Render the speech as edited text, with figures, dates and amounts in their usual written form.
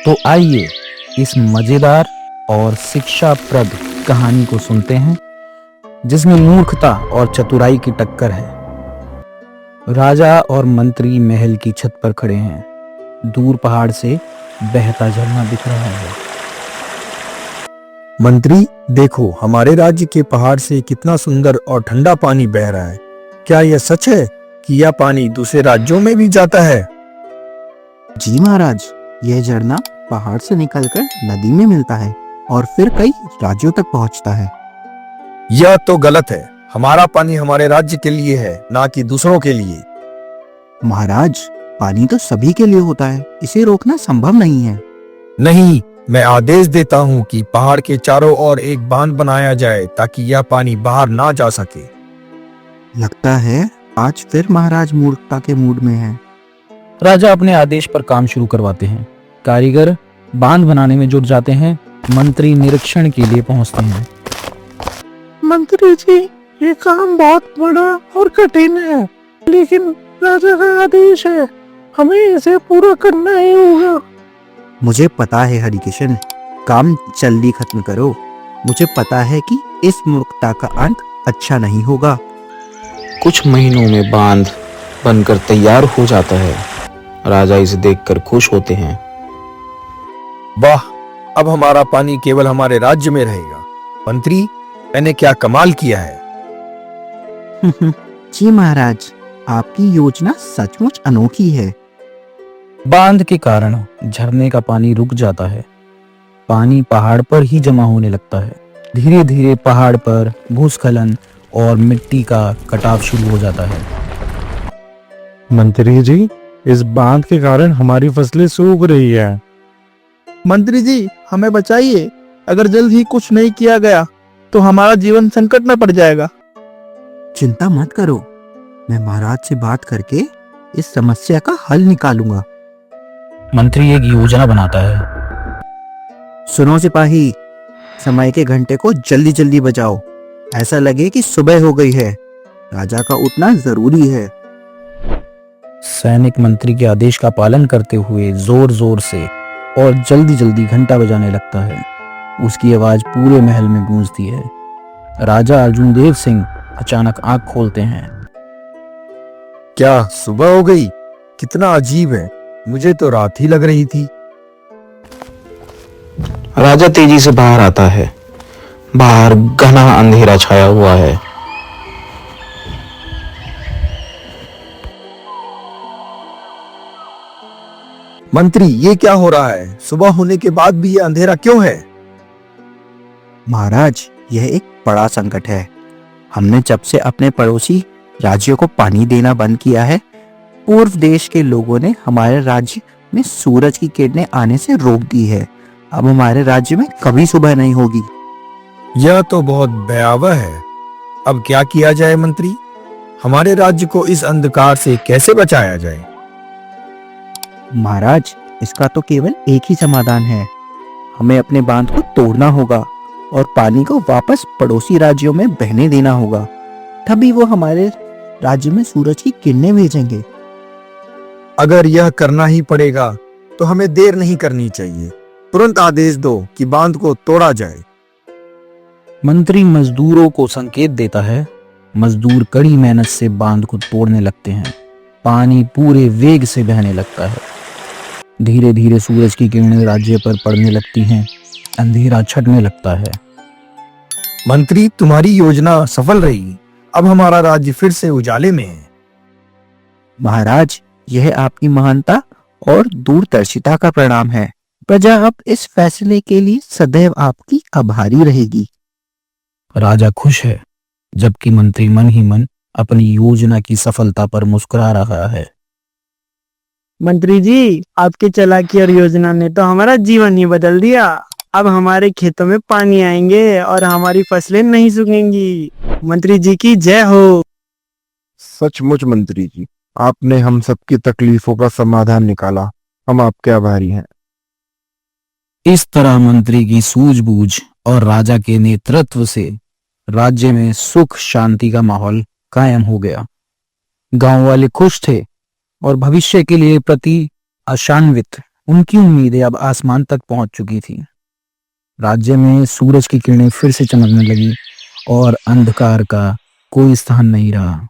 तो आइए इस मजेदार और शिक्षाप्रद कहानी को सुनते हैं, जिसमें मूर्खता और चतुराई की टक्कर है। राजा और मंत्री महल की छत पर खड़े हैं। दूर पहाड़ से बहता झरना दिख रहा है। मंत्री, देखो हमारे राज्य के पहाड़ से कितना सुंदर और ठंडा पानी बह रहा है। क्या यह सच है कि यह पानी दूसरे राज्यों में भी जाता है? जी महाराज, यह झरना पहाड़ से निकलकर नदी में मिलता है और फिर कई राज्यों तक पहुंचता है। यह तो गलत है। हमारा पानी हमारे राज्य के लिए है, ना कि दूसरों के लिए। महाराज, पानी तो सभी के लिए होता है, इसे रोकना संभव नहीं है। नहीं, मैं आदेश देता हूँ कि पहाड़ के चारों ओर एक बांध बनाया जाए ताकि यह पानी बाहर ना जा सके। लगता है आज फिर महाराज मूर्खता के मूड में है। राजा अपने आदेश पर काम शुरू करवाते हैं। कारीगर बांध बनाने में जुट जाते हैं। मंत्री निरीक्षण के लिए पहुंचते हैं। मंत्री जी, ये काम बहुत बड़ा और कठिन है, लेकिन राजा का आदेश है, हमें इसे पूरा करना ही होगा। मुझे पता है हरिकिशन, काम जल्दी खत्म करो। मुझे पता है कि इस मूर्खता का अंत अच्छा नहीं होगा। कुछ महीनों में बांध बनकर तैयार हो जाता है। राजा इसे देखकर खुश होते हैं। वाह, अब हमारा पानी केवल हमारे राज्य में रहेगा। मंत्री, मैंने क्या कमाल किया है। जी महाराज, आपकी योजना सचमुच अनोखी है। बांध के कारण झरने का पानी रुक जाता है। पानी पहाड़ पर ही जमा होने लगता है। धीरे धीरे पहाड़ पर भूस्खलन और मिट्टी का कटाव शुरू हो जाता है। मंत्री जी, इस बांध के कारण हमारी फसलें सूख रही है। मंत्री जी, हमें बचाइए। अगर जल्द ही कुछ नहीं किया गया तो हमारा जीवन संकट में पड़ जाएगा। चिंता मत करो, मैं महाराज से बात करके इस समस्या का हल निकालूंगा। मंत्री एक योजना बनाता है। सुनो सिपाही, समय के घंटे को जल्दी जल्दी बजाओ। ऐसा लगे कि सुबह हो गई है। राजा का उठना जरूरी है। सैनिक मंत्री के आदेश का पालन करते हुए जोर जोर से और जल्दी जल्दी घंटा बजाने लगता है। उसकी आवाज पूरे महल में गूंजती है। राजा अर्जुन देव सिंह अचानक आंख खोलते हैं। क्या सुबह हो गई? कितना अजीब है, मुझे तो रात ही लग रही थी। राजा तेजी से बाहर आता है। बाहर घना अंधेरा छाया हुआ है। मंत्री, ये क्या हो रहा है? सुबह होने के बाद भी ये अंधेरा क्यों है? महाराज, यह एक बड़ा संकट है। हमने जब से अपने पड़ोसी राज्यों को पानी देना बंद किया है, पूर्व देश के लोगों ने हमारे राज्य में सूरज की किरणें आने से रोक दी है। अब हमारे राज्य में कभी सुबह नहीं होगी। यह तो बहुत भयावह है। अब क्या किया जाए मंत्री? हमारे राज्य को इस अंधकार से कैसे बचाया जाए? महाराज, इसका तो केवल एक ही समाधान है। हमें अपने बांध को तोड़ना होगा और पानी को वापस पड़ोसी राज्यों में बहने देना होगा। तभी वो हमारे राज्य में सूरज की किरणें भेजेंगे। अगर यह करना ही पड़ेगा तो हमें देर नहीं करनी चाहिए। तुरंत आदेश दो कि बांध को तोड़ा जाए। मंत्री मजदूरों को संकेत देता है। मजदूर कड़ी मेहनत से बांध को तोड़ने लगते हैं। पानी पूरे वेग से बहने लगता है। धीरे धीरे सूरज की किरणें राज्य पर पड़ने लगती हैं। अंधेरा छटने लगता है। मंत्री, तुम्हारी योजना सफल रही। अब हमारा राज्य फिर से उजाले में है। महाराज, यह आपकी महानता और दूरदर्शिता का परिणाम है। प्रजा अब इस फैसले के लिए सदैव आपकी आभारी रहेगी। राजा खुश है, जबकि मंत्री मन ही मन अपनी योजना की सफलता पर मुस्कुरा रहा है। मंत्री जी, आपकी चालाकी और योजना ने तो हमारा जीवन ही बदल दिया। अब हमारे खेतों में पानी आएंगे और हमारी फसलें नहीं सूखेंगी। मंत्री जी की जय हो। सचमुच मंत्री जी, आपने हम सबकी तकलीफों का समाधान निकाला। हम आपके आभारी हैं। इस तरह मंत्री की सूझबूझ और राजा के नेतृत्व से राज्य में सुख शांति का माहौल कायम हो गया। गांव वाले खुश थे और भविष्य के लिए प्रति आशान्वित उनकी उम्मीदें अब आसमान तक पहुंच चुकी थी। राज्य में सूरज की किरणें फिर से चमकने लगी और अंधकार का कोई स्थान नहीं रहा।